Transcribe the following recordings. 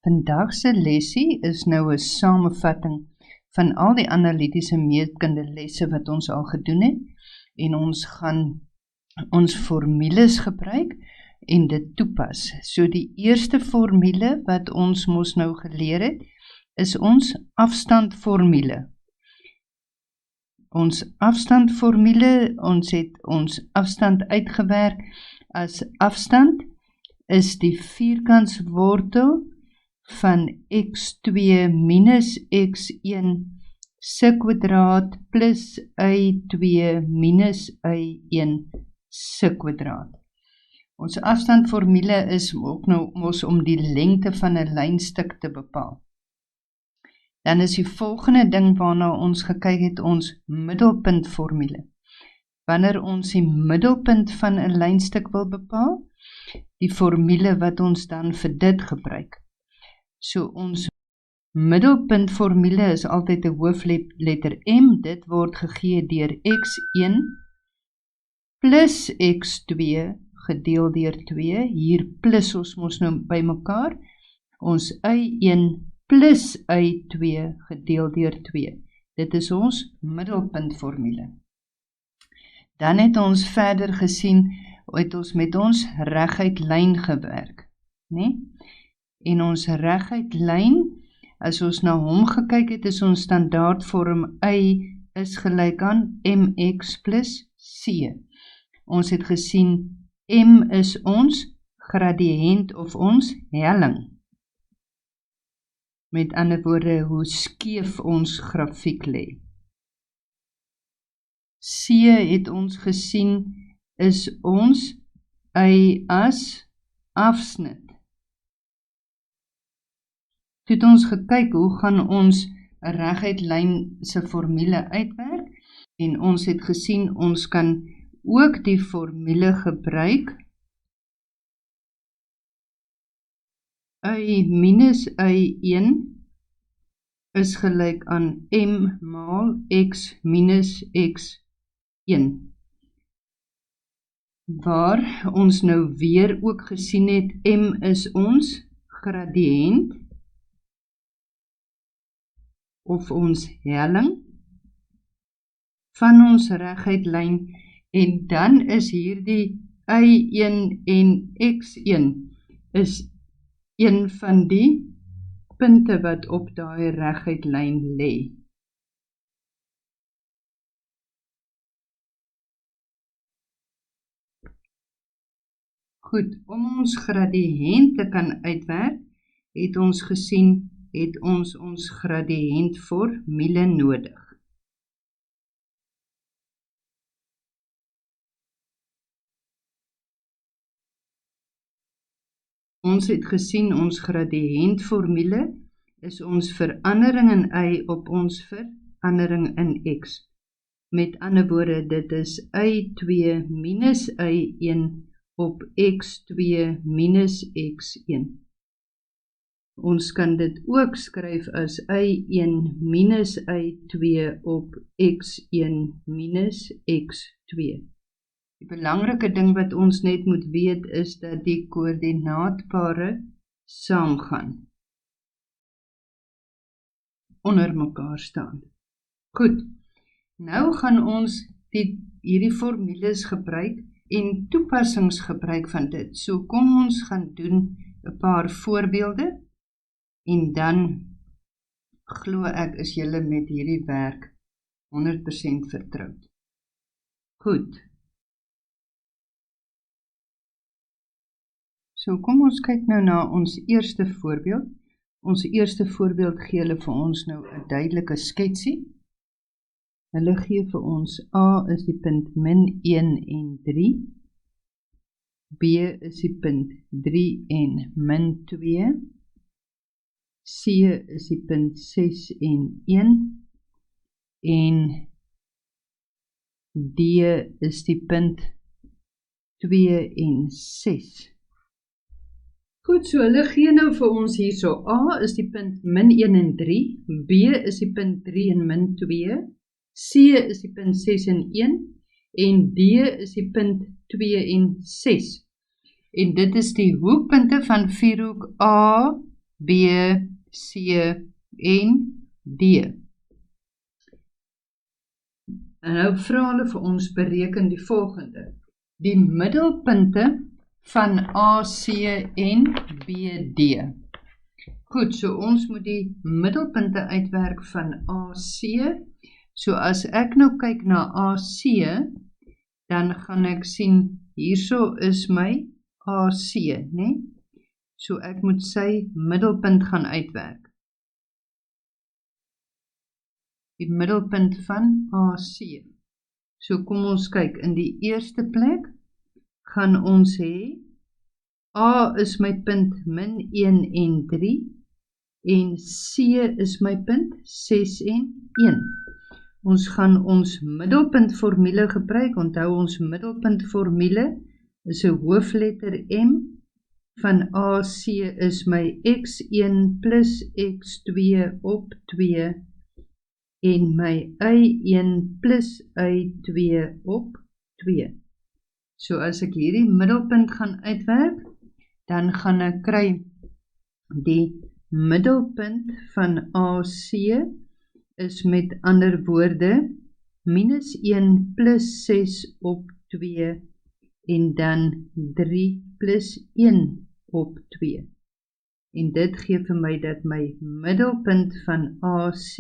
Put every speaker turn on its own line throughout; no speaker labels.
Vandag se lesie is nou 'n samevatting van al die analitiese meetkunde lesse wat ons al gedoen het, en ons gaan ons formules gebruik en dit toepas. So die eerste formule wat ons mos nou geleer het, is ons afstandformule. Ons afstandformule, ons het ons afstand uitgewerk as afstand is die vierkantswortel van x2 minus x1 se kwadraat plus y2 minus y1 se kwadraat. Ons afstandformule is ook nou mos om die lengte van 'n lynstuk te bepaal. Dan is die volgende ding waarna ons gekyk het, ons middelpuntformule. Wanneer ons die middelpunt van 'n lynstuk wil bepaal, die formule wat ons dan vir dit gebruik. So ons middelpuntformule is altyd 'n hoofletter M, dit word gegee deur x1 plus x2 gedeel deur 2, hier plus ons mos nou by mekaar, ons y1 plus y2 gedeel deur 2. Dit is ons middelpuntformule. Dan het ons verder gesien, het ons met ons reguit lyn gewerk, né? En ons reguit lyn, as ons na hom gekyk het, is ons standaardvorm y is gelyk aan mx plus c. Ons het gesien, m is ons gradiënt of ons helling. Met ander woorde, hoe skeef ons grafiek lê. C het ons gesien, is ons y as afsnit. Toe het ons gekyk, hoe gaan ons 'n reguit lyn se formule uitwerk, en ons het gesien, ons kan ook die formule gebruik, y minus y1 is gelyk aan m maal x minus x1. Waar ons nou weer ook gesien het, m is ons gradiënt, of ons helling, van ons reguit lyn, en dan is hierdie y1 en x1 is een van die punte wat op daai reguit lyn lê. Goed, om ons gradiënt te kan uitwerk, het ons gesien, het ons gradiëntformule nodig. Ons het gesien, ons gradiëntformule is ons verandering in y op ons verandering in x. Met ander woorde, dit is y2 minus y1 op x2 minus x1. Ons kan dit ook skryf as y1 minus y2 op x1 minus x2. Die belangrike ding wat ons net moet weet is dat die koördinaatpare saamgaan. Onder mekaar staan. Goed, nou gaan ons hierdie formules gebruik en toepassings gebruik van dit. So kom ons gaan doen 'n paar voorbeelde en dan glo ek is julle met hierdie werk 100% vertroud. Goed. So kom ons kyk nou na ons eerste voorbeeld. Ons eerste voorbeeld gee hulle vir ons nou 'n duidelike sketsie. Hulle gee vir ons A is die punt min 1 en 3, B is die punt 3 en min 2, C is die punt 6 en 1, en D is die punt 2 en 6. Goed, so hulle gee nou vir ons hierso, A is die punt min 1 en 3, B is die punt 3 en min 2, C is die punt 6 en 1, en D is die punt 2 en 6. En dit is die hoekpunte van vierhoek A, B, C en D. En nou vra hulle vir ons bereken die volgende. Die middelpunte van AC en BD. Goed, so ons moet die middelpunte uitwerk van AC. So as ek nou kyk na AC, dan gaan ek sien, hierso is my AC, né? So ek moet sy middelpunt gaan uitwerk. Die middelpunt van AC. So kom ons kyk, in die eerste plek gaan ons hê, A is my punt min 1 en 3, en C is my punt 6 en 1. Ons gaan ons middelpuntformule gebruik, onthou ons middelpuntformule is 'n hoofletter M, van AC is my x1 plus x2 op 2, en my y1 plus y2 op 2. So as ek hierdie middelpunt gaan uitwerk, dan gaan ek kry die middelpunt van AC is met ander woorde minus 1 plus 6 op 2 en dan 3 plus 1 op 2. En dit gee vir my dat my middelpunt van AC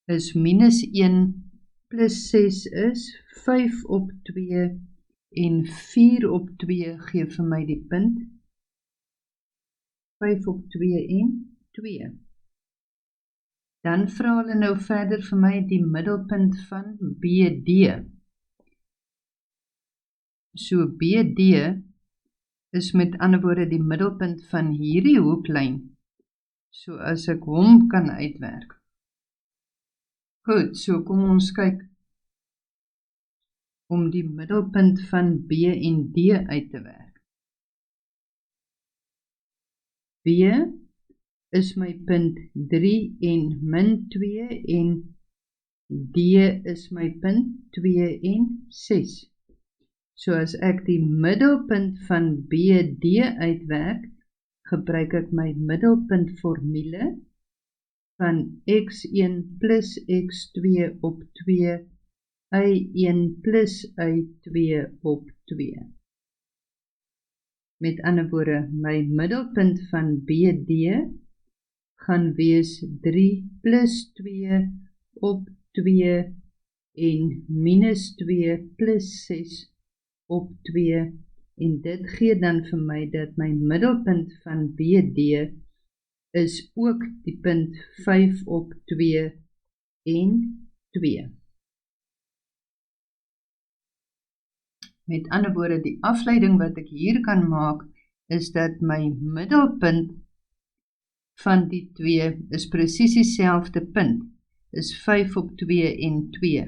is minus 1 plus 6 is 5 op 2 en 4 op 2 gee vir my die punt 5 op 2 en 2. Dan vra hulle nou verder vir my die middelpunt van BD. So BD is met ander woorde die middelpunt van hierdie hoeklyn. So as ek hom kan uitwerk. Goed, so kom ons kyk om die middelpunt van B en D uit te werk. B is my punt 3 en min 2 en D is my punt 2 en 6. So as ek die middelpunt van BD uitwerk, gebruik ek my middelpuntformule van x1 plus x2 op 2, y1 plus y2 op 2. Met ander woorde, my middelpunt van BD gaan wees 3 plus 2 op 2 en minus 2 plus 6 op 2. En dit gee dan vir my dat my middelpunt van BD is ook die punt 5 op 2 en 2. Met ander woorde, die afleiding wat ek hier kan maak, is dat my middelpunt van die 2 is presies dieselfde punt, is 5 op 2 en 2.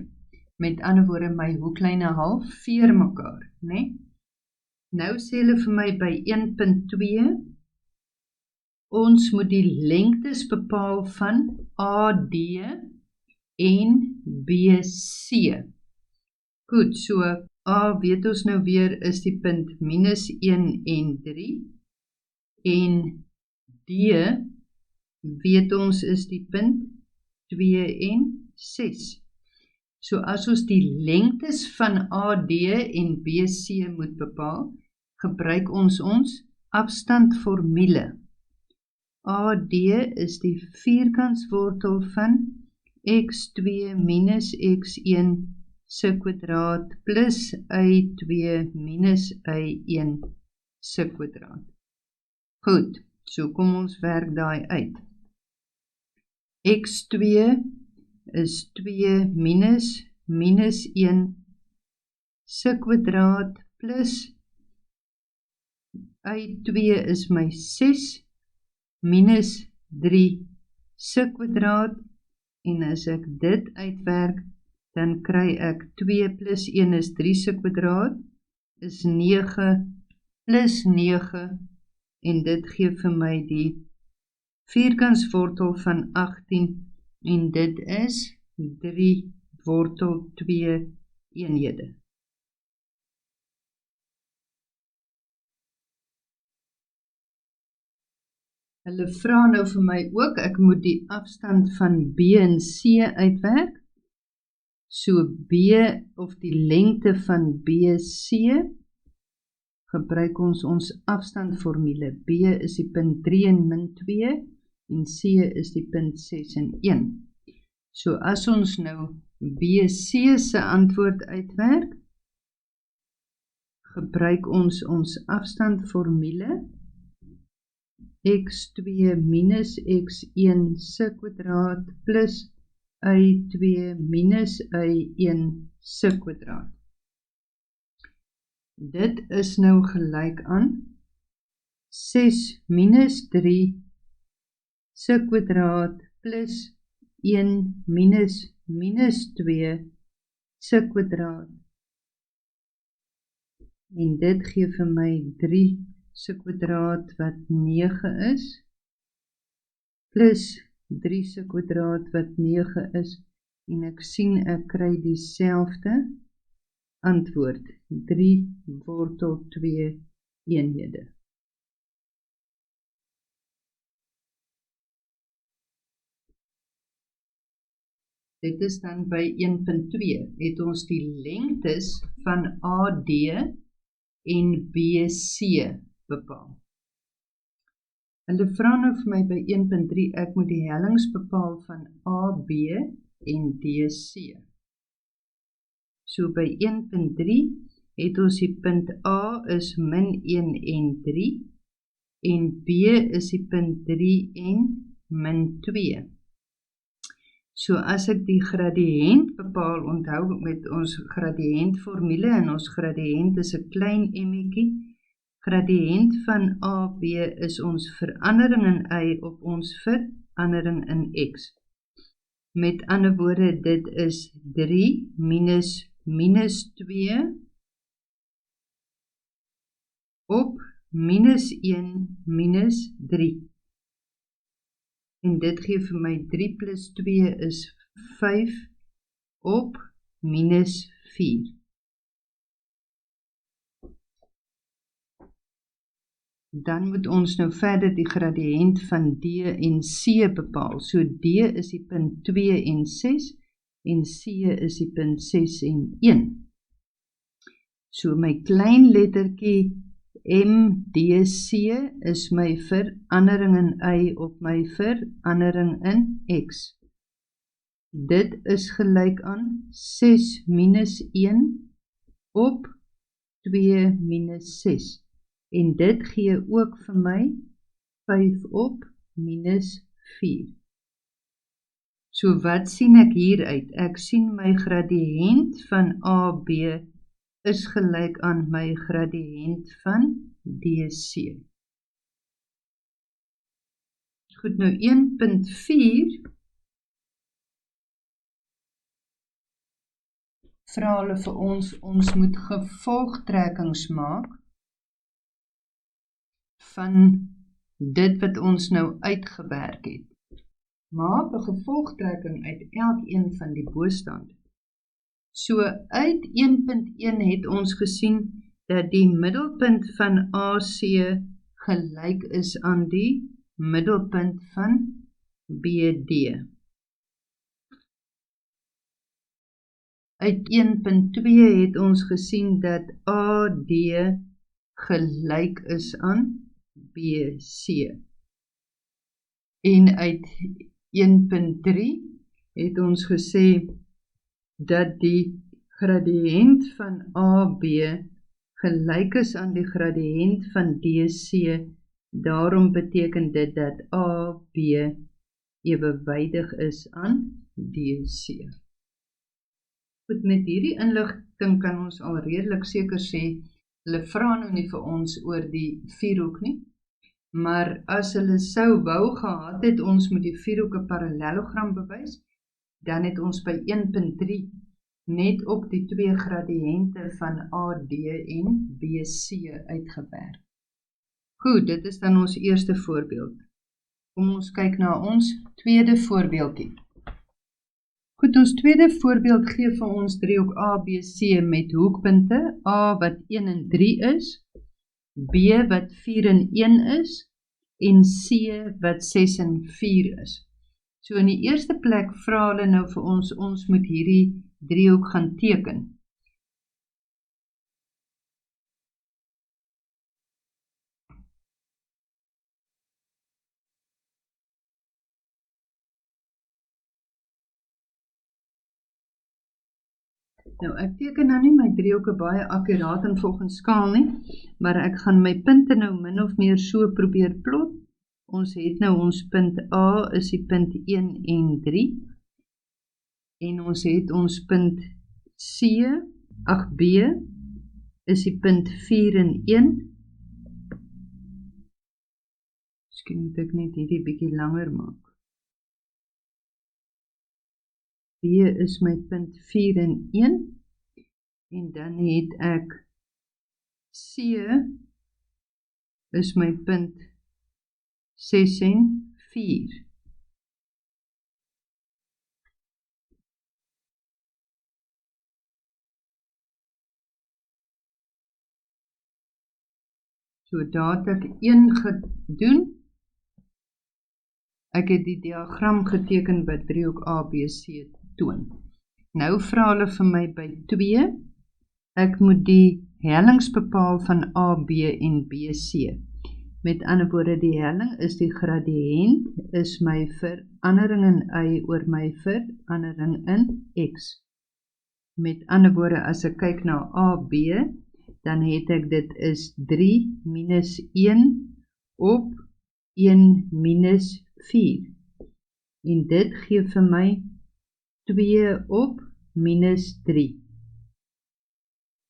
Met ander woorde, my hoeklyne halveer mekaar, né? Nou sê hulle vir my by 1.2, ons moet die lengtes bepaal van AD en BC. Goed, so A weet ons nou weer is die punt minus 1 en 3 en D weet ons is die punt 2 en 6. So as ons die lengtes van AD en BC moet bepaal, gebruik ons afstandformule. AD is die vierkantswortel van x2 minus x1 se kwadraat plus y2 minus y1 se kwadraat. Goed, so kom ons werk daai uit. x2 is 2 minus 1 se kwadraat plus y2 is my 6 minus 3 se kwadraat, en as ek dit uitwerk, dan kry ek 2 plus 1 is 3 se kwadraat, is 9 plus 9, en dit gee vir my die vierkantswortel van 18, en dit is 3 wortel 2 eenhede. Hulle vra nou vir my ook, ek moet die afstand van B en C uitwerk. So B of die lengte van BC, gebruik ons afstandformule. B is die punt 3 en min 2 en C is die punt 6 en 1. So as ons nou BC se antwoord uitwerk, gebruik ons afstandformule x2 minus x1 se kwadraat plus y2 minus y1 se kwadraat. Dit is nou gelyk aan 6 minus 3 se kwadraat plus 1 minus 2 se kwadraat. En dit gee vir my 3 se kwadraat wat 9 is, plus 3 se kwadraat wat 9 is, en ek sien ek kry dieselfde antwoord, 3 wortel 2 eenhede. Dit is dan by 1.2, het ons die lengtes van AD en BC bepaal. Hulle vra nou vir my by 1.3, ek moet die hellings bepaal van AB en DC. So by 1.3 het ons die punt A is min 1 en 3, en B is die punt 3 en min 2. So as ek die gradiënt bepaal, onthou met ons gradiëntformule, en ons gradiënt is 'n klein emmetjie, gradiënt van AB is ons verandering in y op ons verandering in x. Met ander woorde, dit is 3 minus 2 op minus 1 minus 3. En dit gee vir my 3 plus 2 is 5 op minus 4. Dan moet ons nou verder die gradiënt van D en C bepaal. So D is die punt 2 en 6 en C is die punt 6 en 1. So my klein lettertjie MDC is my verandering in y op my verandering in x. Dit is gelyk aan 6 minus 1 op 2 minus 6. En dit gee ook vir my 5 op minus 4. So wat sien ek hieruit? Ek sien my gradiënt van AB is gelyk aan my gradiënt van DC. Goed, nou 1.4 vra hulle vir ons moet gevolgtrekkings maak van dit wat ons nou uitgewerk het. Maak 'n gevolgtrekking uit elkeen van die bostande. So uit 1.1 het ons gesien dat die middelpunt van AC gelyk is aan die middelpunt van BD. Uit 1.2 het ons gesien dat AD gelyk is aan BC. En uit 1.3 het ons gesê dat die gradiënt van AB gelyk is aan die gradiënt van DC, daarom beteken dit dat AB ewewydig is aan DC. Goed, met hierdie inligting kan ons al redelik seker sê, hulle vra nou nie vir ons oor die vierhoek nie, maar as hulle sou wou gehad het, ons moet die vierhoek 'n parallelogram bewys, dan het ons by 1.3 net op die twee gradiënte van AD en BC uitgewerk. Goed, dit is dan ons eerste voorbeeld. Kom ons kyk na ons tweede voorbeeldjie. Goed, ons tweede voorbeeld gee vir ons driehoek ABC met hoekpunte, A wat 1 en 3 is, B wat 4 en 1 is, en C wat 6 en 4 is. So in die eerste plek vra hulle nou vir ons moet hierdie driehoek gaan teken. Nou, ek teken nou nie my driehoeke baie akkuraat en volgens skaal nie, maar ek gaan my punte nou min of meer so probeer plot. Ons het nou ons punt A is die punt 1 en 3, en ons het ons punt B is die punt 4 en 1. Miskien moet ek net hierdie bietjie langer maak. B is my punt 4 en 1, en dan het ek C is my punt 6 en 4. So daar het ek 1 gedoen. Ek het die diagram geteken wat driehoek ABC toon. Nou vra hulle vir my by 2, ek moet die hellings bepaal van AB en BC. Met ander woorde, die helling is die gradiënt, is my verandering in y oor my verandering in x. Met ander woorde, as ek kyk na AB, dan het ek dit is 3 minus 1 op 1 minus 4. En dit gee vir my 2 op minus 3.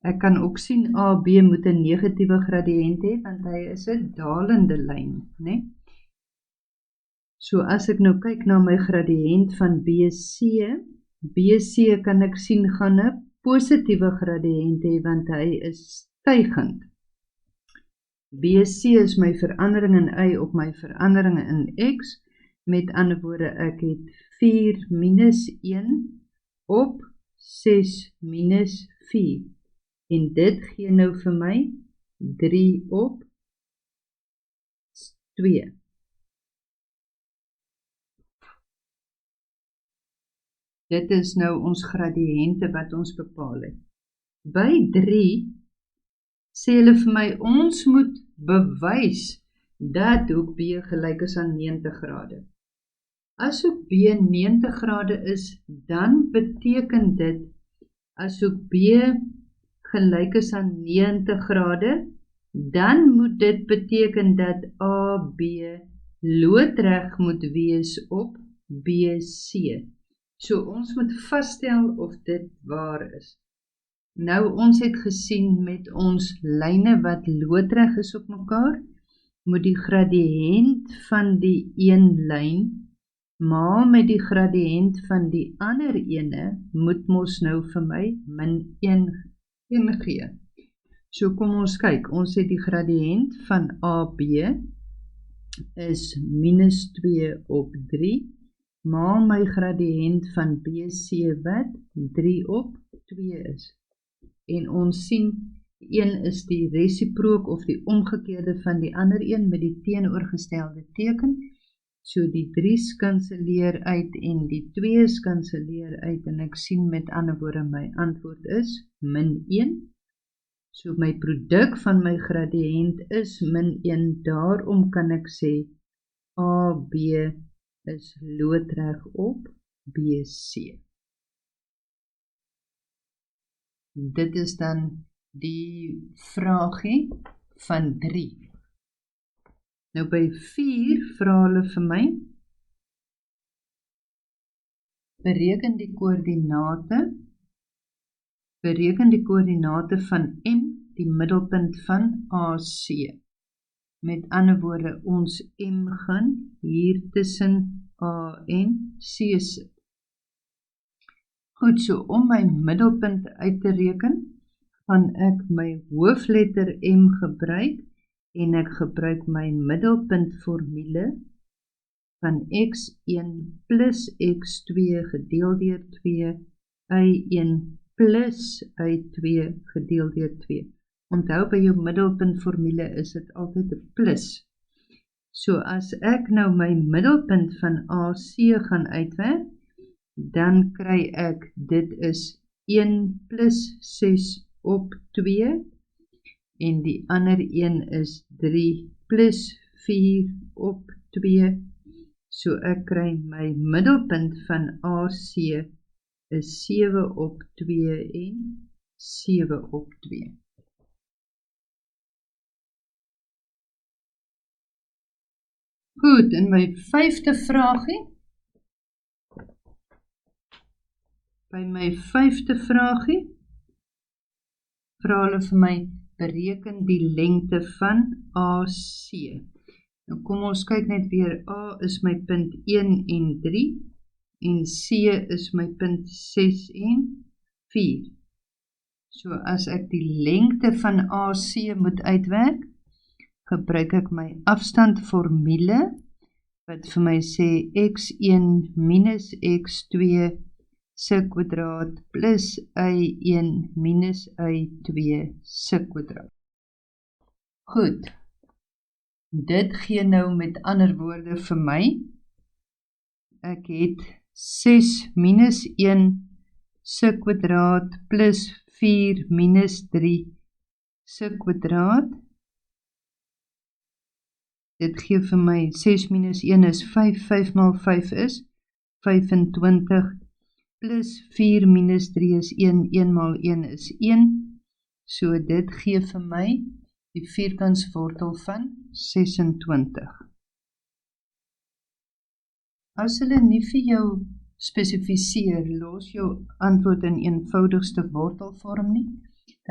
Ek kan ook sien AB moet 'n negatiewe gradiënt hê, want hy is 'n dalende lyn, né? So as ek nou kyk na my gradiënt van BC kan ek sien gaan 'n positiewe gradiënt hê, want hy is stygend. BC is my verandering in y op my verandering in x, met ander woorde ek het 4 minus 1 op 6 minus 4. En dit gee nou vir my 3 op 2. Dit is nou ons gradiënte wat ons bepaal het. By 3 sê hulle vir my, ons moet bewys dat hoek B gelyk is aan 90 grade. As hoek B 90 grade is, dan beteken dit, as hoek B gelyk is aan 90 grade, dan moet dit beteken dat AB loodreg moet wees op BC. So ons moet vasstel of dit waar is. Nou ons het gesien met ons lyne wat loodreg is op mekaar, moet die gradiënt van die een lyn maal met die gradiënt van die ander ene moet mos nou vir my min 1 gee. So kom ons kyk, ons het die gradiënt van AB is minus 2 op 3, maal my gradiënt van BC wat 3 op 2 is. En ons sien, een is die resiprook of die omgekeerde van die ander een met die teenoorgestelde teken. So die 3 skanseleer uit en die 2 skanseleer uit, en ek sien met ander woorde my antwoord is min 1. So my produk van my gradiënt is min 1, daarom kan ek sê AB is loodreg op BC. Dit is dan die vraagie van 3. Nou by 4 vra hulle vir my, bereken die koördinate van M, die middelpunt van AC. Met ander woorde, ons M gaan hier tussen A en C sit. Goed, so om my middelpunt uit te reken, gaan ek my hoofletter M gebruik, en ek gebruik my middelpuntformule van x1 plus x2 gedeel deur 2, y1 plus y2 gedeel deur 2. Onthou by jou middelpuntformule is dit altyd 'n plus. So as ek nou my middelpunt van AC gaan uitwerk, dan kry ek, dit is 1 plus 6 op 2, en die ander een is 3 plus 4 op 2, so ek kry my middelpunt van AC is 7 op 2 en 7 op 2. Goed, in my 5de vraagie, by my 5de vraagie, vra hulle vir my, bereken die lengte van AC. Nou kom ons kyk net weer, A is my punt 1 en 3, en C is my punt 6 en 4. So as ek die lengte van AC moet uitwerk, gebruik ek my afstandformule, wat vir my sê x1 minus x2 se kwadraat plus y1 minus y2 se kwadraat. Goed, dit gee nou met ander woorde vir my, ek het 6 minus 1 se kwadraat plus 4 minus 3 se kwadraat. Dit gee vir my 6 minus 1 is 5, 5 maal 5 is 25, plus 4 minus 3 is 1, 1 maal 1 is 1, so dit gee vir my die vierkantswortel van 26. As hulle nie vir jou spesifiseer, los jou antwoord in eenvoudigste wortelvorm nie,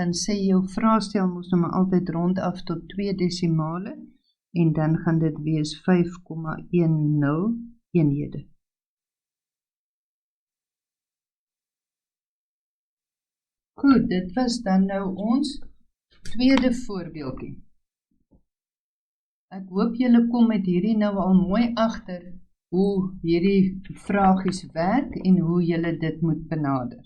dan sê jou vraestel moes nou maar altyd rondaf tot 2 desimale, en dan gaan dit wees 5,10 eenhede. Goed, dit was dan nou ons tweede voorbeeldjie. Ek hoop julle kom met hierdie nou al mooi agter hoe hierdie vraagies werk en hoe julle dit moet benader.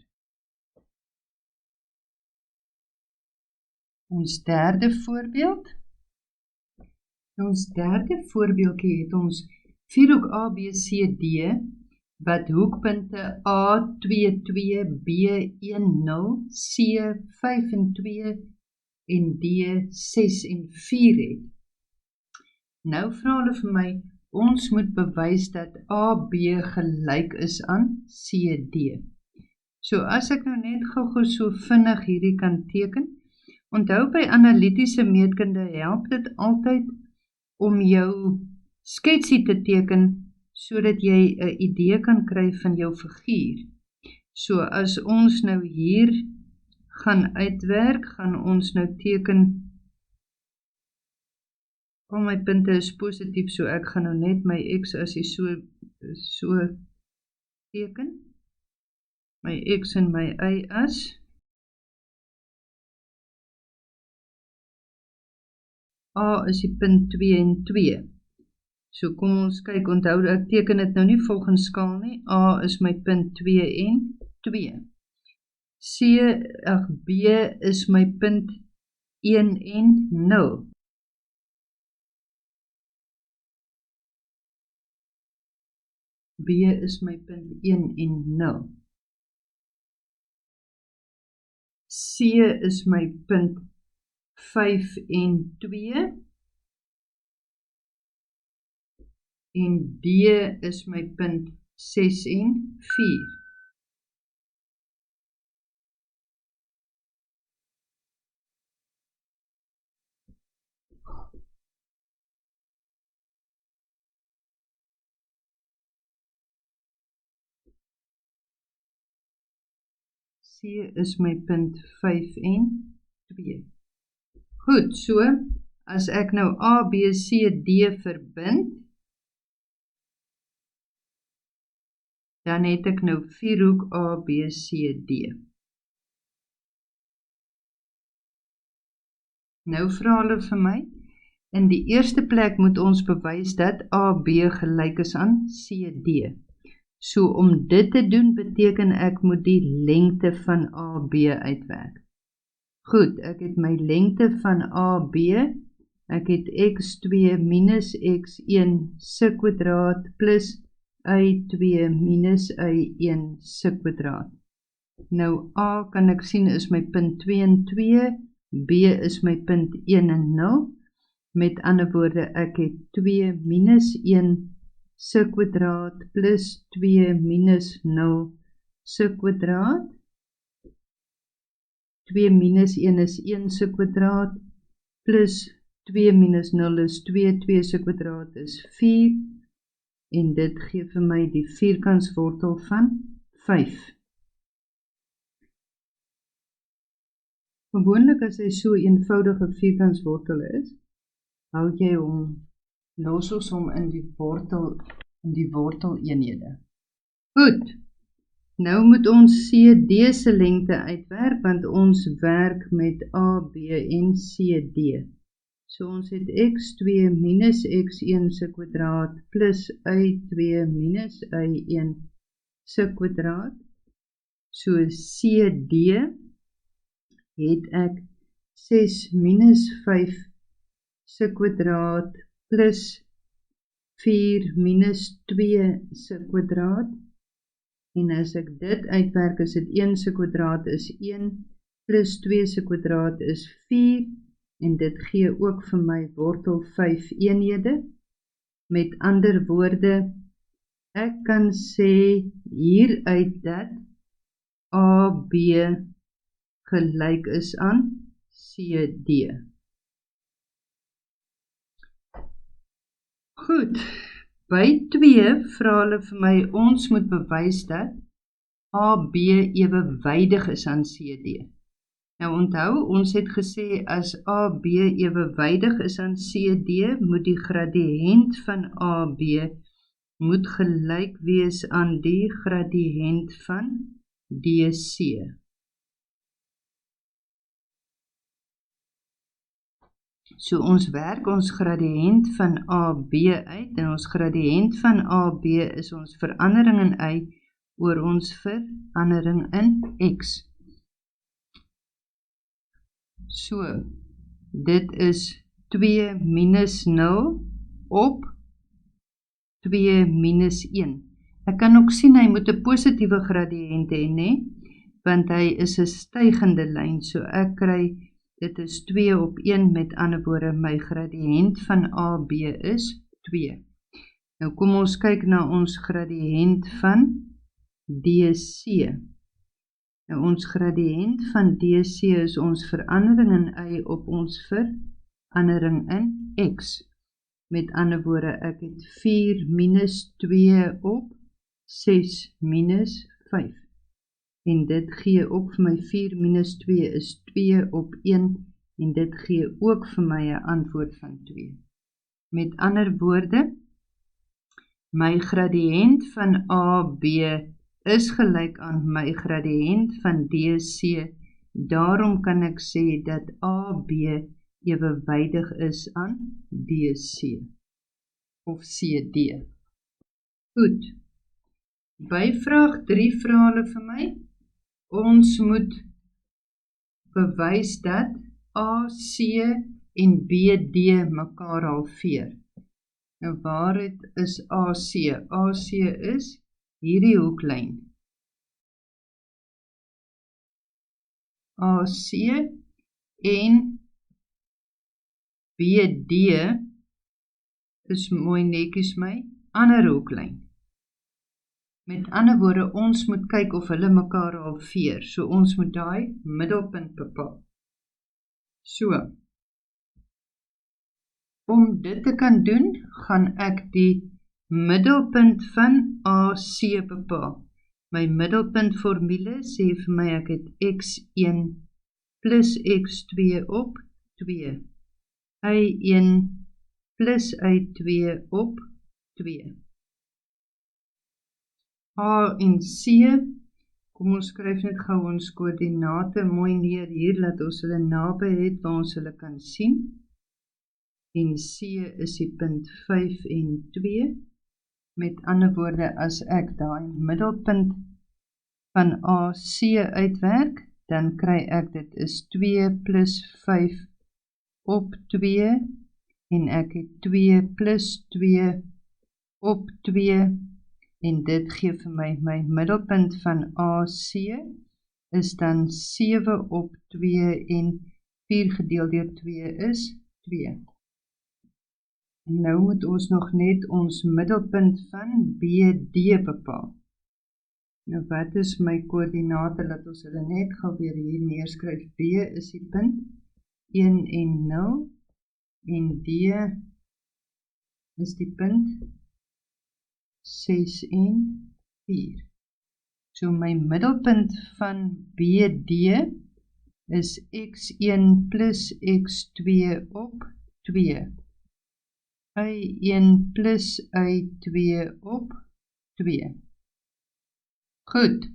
Ons derde voorbeeld. Ons derde voorbeeldjie het ons vierhoek ABCD wat hoekpunte A22, B10, C5 en 2 en D6 en 4 het. Nou vra hulle vir my, ons moet bewys dat AB gelyk is aan CD. So as ek nou net gou so vinnig hierdie kan teken, onthou by analitiese meetkunde help dit altyd om jou sketsie te teken, sodat jy 'n idee kan kry van jou figuur. So as ons nou hier gaan uitwerk, gaan ons nou teken, al my punte is positief, so ek gaan nou net my x as jy so teken, my x en my y as, A is die punt 2 en 2. So kom ons kyk, onthou ek teken dit nou nie volgens skaal nie. A is my punt 2 en 2. B is my punt 1 en 0. B is my punt 1 en 0. C is my punt 5 en 2, en D is my punt 6 en 4. C is my punt 5 en 2. Goed, so, as ek nou A, B, C, D verbind, dan het ek nou vierhoek A, B, C, D. Nou vra hulle vir my, in die eerste plek moet ons bewys dat A, B gelyk is aan C, D. So, om dit te doen, beteken ek moet die lengte van A, B uitwerk. Goed, ek het my lengte van AB Ek het x2 minus x1 se kwadraat plus y2 minus y1 se kwadraat. Nou A kan ek sien is my punt 2 en 2, B is my punt 1 en 0. Met ander woorde, ek het 2 minus 1 se kwadraat plus 2 minus 0 se kwadraat. 2 minus 1 is 1 se kwadraat, plus 2 minus 0 is 2, 2 se kwadraat is 4, en dit gee vir my die vierkantswortel van 5. Gewoonlik as hy so eenvoudige vierkantswortel is, hou jy hom, los ons hom in die worteleenhede. Goed. Nou moet ons CD se lengte uitwerk, want ons werk met A, B en CD. So ons het x2 minus x1 se kwadraat plus y2 minus y1 se kwadraat. So CD het ek 6 minus 5 se kwadraat plus 4 minus 2 se kwadraat. En as ek dit uitwerk, is dit 1 se kwadraat is 1, plus 2 se kwadraat is 4, en dit gee ook vir my wortel 5 eenhede. Met ander woorde, ek kan sê hieruit dat AB gelyk is aan CD. Goed. By 2 vra hulle vir my, ons moet bewys dat AB ewewydig is aan CD. Nou onthou, ons het gesê as AB ewewydig is aan CD, moet die gradiënt van AB moet gelyk wees aan die gradiënt van DC. So ons werk ons gradiënt van AB uit, en ons gradiënt van AB is ons verandering in Y oor ons verandering in X. So, dit is 2 minus 0 op 2 minus 1. Ek kan ook sien hy moet 'n positiewe gradiënt hê, nee, want hy is 'n stygende lyn, so ek kry dit is 2 op 1, met ander woorde, my gradiënt van AB is 2. Nou kom ons kyk na ons gradiënt van DC. Nou ons gradiënt van DC is ons verandering in Y op ons verandering in X. Met ander woorde, ek het 4 minus 2 op 6 minus 5. En dit gee ook vir my 4 minus 2 is 2 op 1, en dit gee ook vir my 'n antwoord van 2. Met ander woorde, my gradiënt van AB is gelyk aan my gradiënt van DC, daarom kan ek sê dat AB ewewydig is aan DC, of CD. Goed, by vraag 3 vra hulle vir my, ons moet bewys dat AC en BD mekaar halveer. Nou waar is AC? AC is hierdie hoeklyn. AC en BD is mooi netjies my ander hoeklyn. Met ander woorde, ons moet kyk of hulle mekaar halveer, so ons moet daai middelpunt bepaal. So, om dit te kan doen, gaan ek die middelpunt van AC bepaal. My middelpuntformule sê vir my ek het x1 plus x2 op 2. y1 plus y2 op 2. A en C, kom ons skryf net gou ons koördinate mooi neer hier, laat ons hulle naby het waar ons hulle kan sien. En C is die punt 5 en 2. Met ander woorde, as ek daai middelpunt van AC uitwerk, dan kry ek dit is 2 plus 5 op 2 en ek het 2 plus 2 op 2 en dit gee vir my middelpunt van AC is dan 7 op 2 en 4 gedeel deur 2 is 2. En nou moet ons nog net ons middelpunt van BD bepaal. Nou wat is my koördinate, laat ons hulle net gou weer hier neerskryf. B is die punt 1 en 0 en D is die punt 6 en 4. So my middelpunt van BD is x1 plus x2 op 2. y1 plus y2 op 2. Goed.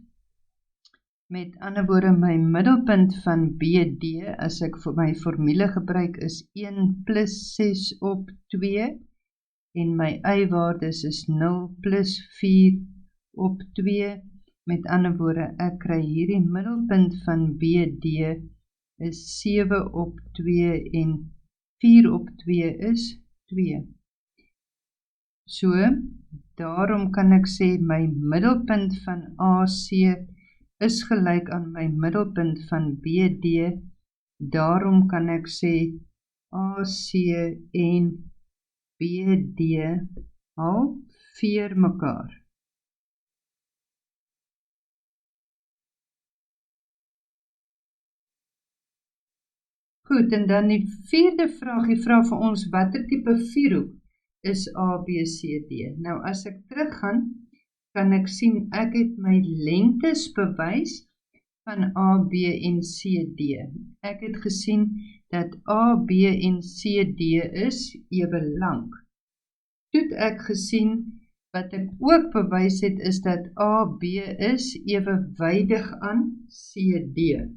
Met ander woorde, my middelpunt van BD, as ek vir my formule gebruik, is 1 plus 6 op 2 en my y-waardes is 0 plus 4 op 2. Met ander woorde, ek kry hierdie middelpunt van BD is 7 op 2 en 4 op 2 is 2. So, daarom kan ek sê my middelpunt van AC is gelyk aan my middelpunt van BD. Daarom kan ek sê AC en BD halveer mekaar. Goed, en dan die vierde vraag, die vraag vir ons, watter tipe vierhoek is ABCD? Nou, as ek teruggaan, kan ek sien, ek het my lengtes bewys van AB en CD. Ek het gesien dat AB en CD is ewe lank. Toe het ek gesien, wat ek ook bewys het, is dat AB is ewewydig aan CD.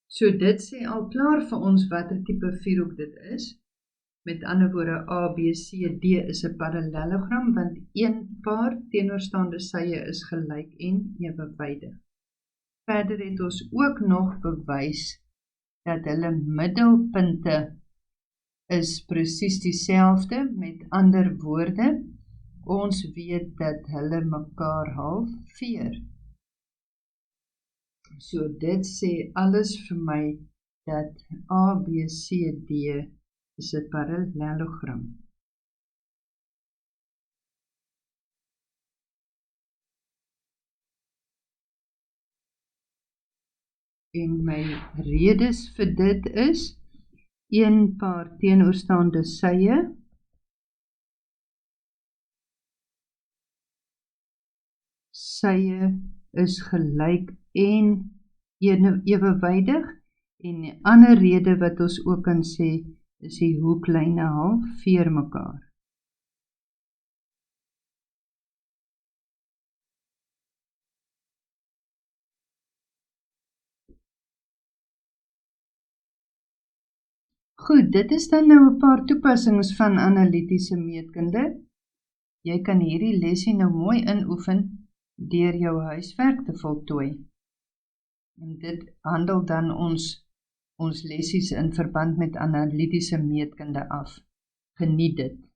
So dit sê al klaar vir ons watter tipe vierhoek dit is. Met ander woorde, ABCD is 'n parallelogram, want een paar teenoorstaande sye is gelyk en ewewydig. Verder het ons ook nog bewys dat hulle middelpunte is presies dieselfde. Met ander woorde, ons weet dat hulle mekaar halveer. So dit sê alles vir my dat ABCD is 'n parallelogram. En my redes vir dit is een paar teenoorstaande sye is gelyk en ewewydig, en die ander rede wat ons ook kan sê is die hoeklyne halveer mekaar. Goed, dit is dan nou 'n paar toepassings van analitiese meetkunde. Jy kan hierdie lesie nou mooi inoefen deur jou huiswerk te voltooi. En dit handel dan ons lessies in verband met analitiese meetkunde af. Geniet dit.